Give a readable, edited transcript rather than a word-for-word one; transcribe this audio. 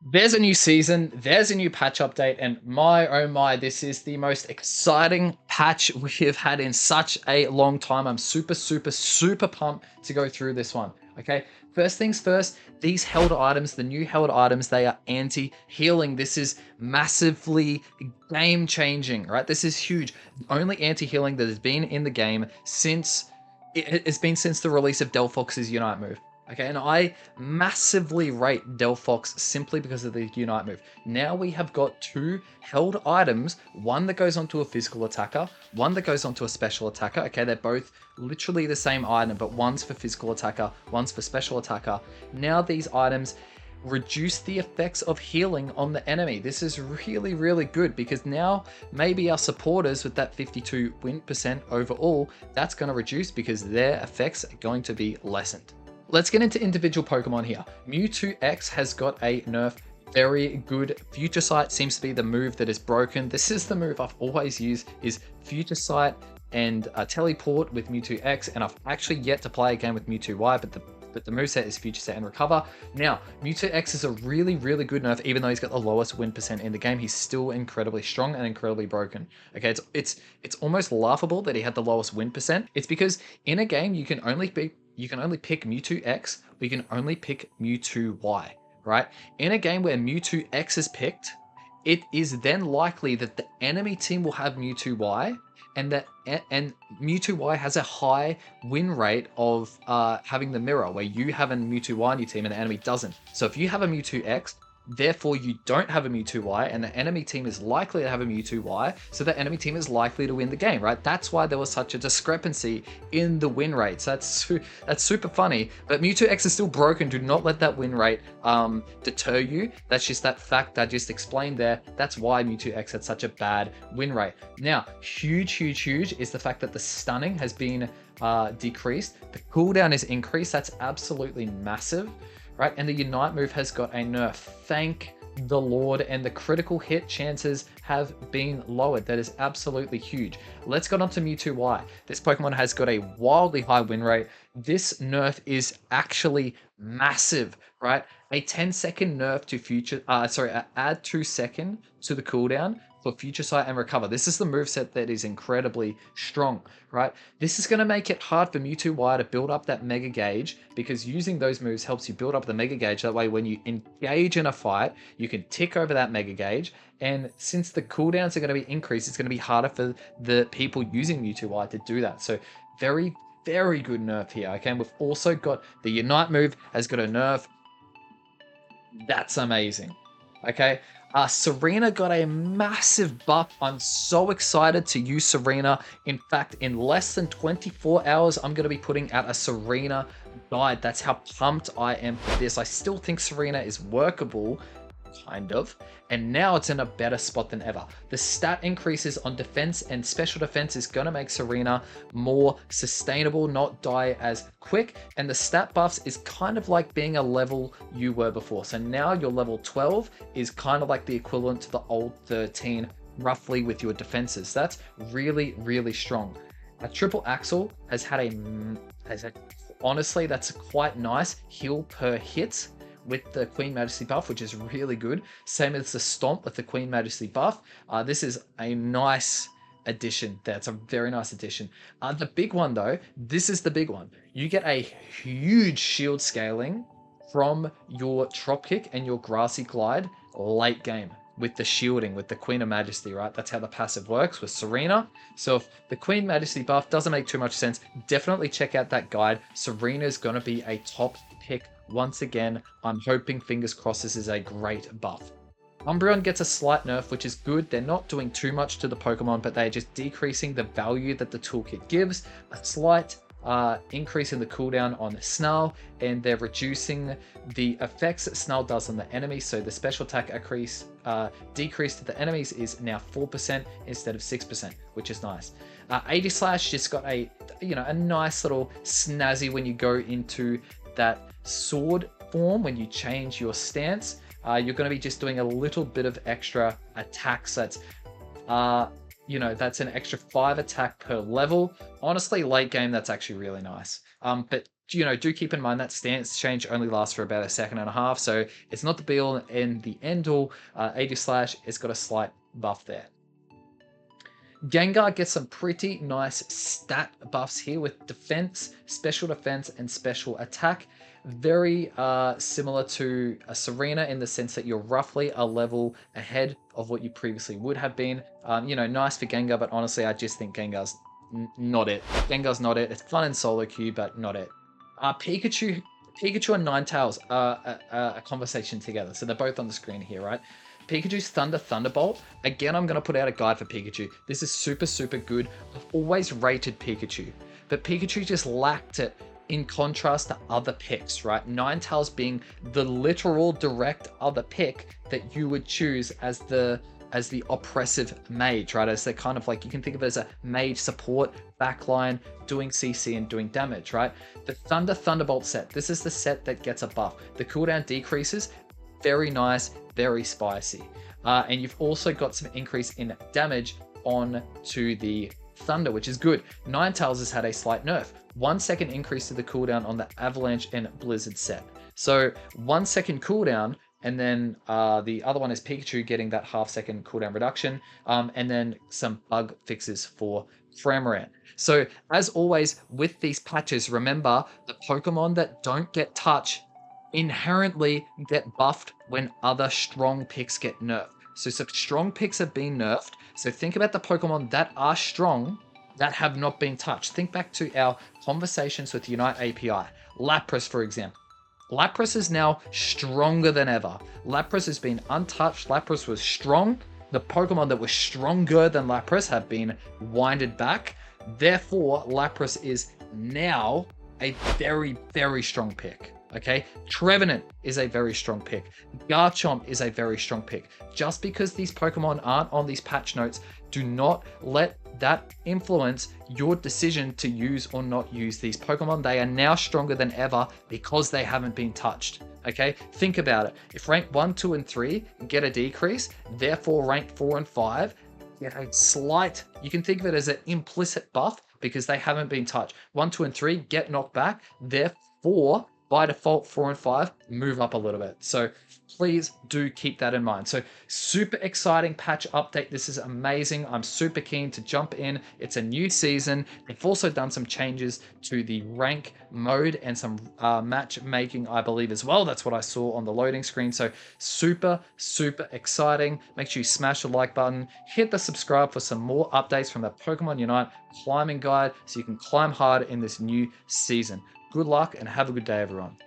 There's a new season, there's a new patch update, and my oh my, this is the most exciting patch we've had in such a long time. I'm super pumped to go through this one. Okay, first things first, these held items, the new held items, they are anti-healing. This is massively game changing, right? This is huge. Only anti-healing that has been in the game since it's been since the release of Delphox's Unite move. Okay, and I massively rate Delphox simply because of the Unite move. Now we have got two held items, one that goes onto a physical attacker, one that goes onto a special attacker. Okay, they're both literally the same item, but one's for physical attacker, one's for special attacker. Now these items reduce the effects of healing on the enemy. This is really good because now maybe our supporters with that 52 win percent overall, that's going to reduce because their effects are going to be lessened. Let's get into individual Pokemon here. Mewtwo X has got a nerf. Very good. Future Sight seems to be the move that is broken. This is the move I've always used, is Future Sight and Teleport with Mewtwo X, and I've actually yet to play a game with Mewtwo Y, but the moveset is Future Sight and Recover. Now, Mewtwo X is a really good nerf, even though he's got the lowest win percent in the game. He's still incredibly strong and incredibly broken. Okay, it's almost laughable that he had the lowest win percent. It's because in a game you can only pick Mewtwo X, or you can only pick Mewtwo Y, right? In a game where Mewtwo X is picked, it is then likely that the enemy team will have Mewtwo Y, and Mewtwo Y has a high win rate of having the mirror, where you have a Mewtwo Y on your team and the enemy doesn't. So if you have a Mewtwo X, therefore you don't have a Mewtwo Y, and the enemy team is likely to have a Mewtwo Y, so the enemy team is likely to win the game, right? That's why there was such a discrepancy in the win rates. That's super funny, but Mewtwo X is still broken. Do not let that win rate deter you. That's just that fact I just explained there. That's why Mewtwo X had such a bad win rate. Now, huge is the fact that the stunning has been decreased. The cooldown is increased. That's absolutely massive. Right, and the Unite move has got a nerf. Thank the Lord, and the critical hit chances have been lowered. That is absolutely huge. Let's get on to Mewtwo Y. This Pokemon has got a wildly high win rate. This nerf is actually massive, right? A 10-second nerf to add 2 seconds to the cooldown for Future Sight and Recover. This is the moveset that is incredibly strong, right? This is going to make it hard for Mewtwo Y to build up that Mega Gauge, because using those moves helps you build up the Mega Gauge. That way, when you engage in a fight, you can tick over that Mega Gauge. And since the cooldowns are going to be increased, it's going to be harder for the people using Mewtwo Y to do that. So very good nerf here. Okay, and we've also got the Unite move has got a nerf. That's amazing. Okay, Serena got a massive buff. I'm so excited to use Serena. In fact, in less than 24 hours, I'm going to be putting out a Serena guide. That's how pumped I am for this. I still think Serena is workable, kind of, and now it's in a better spot than ever. The stat increases on defense and special defense is going to make Serena more sustainable, not die as quick, and the stat buffs is kind of like being a level you were before. So now your level 12 is kind of like the equivalent to the old 13 roughly with your defenses. That's really strong. A triple axle has had honestly, that's quite nice heal per hit with the Queen Majesty buff, which is really good. Same as the Stomp with the Queen Majesty buff. This is a nice addition. That's a very nice addition. The big one though, this is the big one. You get a huge shield scaling from your Trop Kick and your Grassy Glide late game with the shielding, with the Queen of Majesty, right? That's how the passive works with Serena. So if the Queen Majesty buff doesn't make too much sense, definitely check out that guide. Serena's gonna be a top pick once again. I'm hoping, fingers crossed, this is a great buff. Umbreon gets a slight nerf, which is good. They're not doing too much to the Pokemon, but they're just decreasing the value that the toolkit gives. A slight increase in the cooldown on Snarl, and they're reducing the effects that Snarl does on the enemy. So the special attack decrease to the enemies is now 4% instead of 6%, which is nice. 80 Slash just got a nice little snazzy when you go into that sword form. When you change your stance, you're going to be just doing a little bit of extra attack. So that's you know, that's an extra 5 attack per level. Honestly, late game, that's actually really nice. But you know, do keep in mind that stance change only lasts for about a second and a half, so it's not the be all and the end all. 80 slash, it's got a slight buff there. Gengar gets some pretty nice stat buffs here with defense, and special attack. Very similar to a Serena in the sense that you're roughly a level ahead of what you previously would have been. You know, nice for Gengar, but honestly, I just think Gengar's not it. Gengar's not it. It's fun in solo queue, but not it. Pikachu, and Ninetales are a conversation together, so they're both on the screen here, right? Pikachu's Thunderbolt. Again, I'm going to put out a guide for Pikachu. This is super, super good. I've always rated Pikachu, but Pikachu just lacked it in contrast to other picks, right? Ninetales being the literal direct other pick that you would choose as the oppressive mage, right? As the kind of like, you can think of it as a mage support backline doing CC and doing damage, right? The Thunderbolt set, this is the set that gets a buff. The cooldown decreases, very nice, very spicy. And you've also got some increase in damage on to the Thunder, which is good. Ninetales has had a slight nerf. 1 second increase to the cooldown on the Avalanche and Blizzard set. So 1 second cooldown, and then the other one is Pikachu getting that half-second cooldown reduction, and then some bug fixes for Cramorant. So as always with these patches, remember the Pokemon that don't get touch inherently get buffed when other strong picks get nerfed. So some strong picks have been nerfed. So think about the Pokemon that are strong that have not been touched. Think back to our conversations with Unite API. Lapras, for example. Lapras is now stronger than ever. Lapras has been untouched. Lapras was strong. The Pokemon that were stronger than Lapras have been winded back. Therefore, Lapras is now a very, very strong pick. Okay, Trevenant is a very strong pick. Garchomp is a very strong pick. Just because these Pokemon aren't on these patch notes, do not let that influence your decision to use or not use these Pokemon. They are now stronger than ever because they haven't been touched. Okay, think about it. If rank 1, 2, and 3 get a decrease, therefore rank 4 and 5 get a slight, you can think of it as an implicit buff because they haven't been touched. 1, 2, and 3 get knocked back, therefore by default 4 and 5 move up a little bit. So please do keep that in mind. So super exciting patch update. This is amazing. I'm super keen to jump in. It's a new season. They've also done some changes to the rank mode and some matchmaking, I believe, as well. That's what I saw on the loading screen. So super, super exciting. Make sure you smash the like button, hit the subscribe for some more updates from the Pokemon Unite climbing guide so you can climb hard in this new season. Good luck and have a good day, everyone.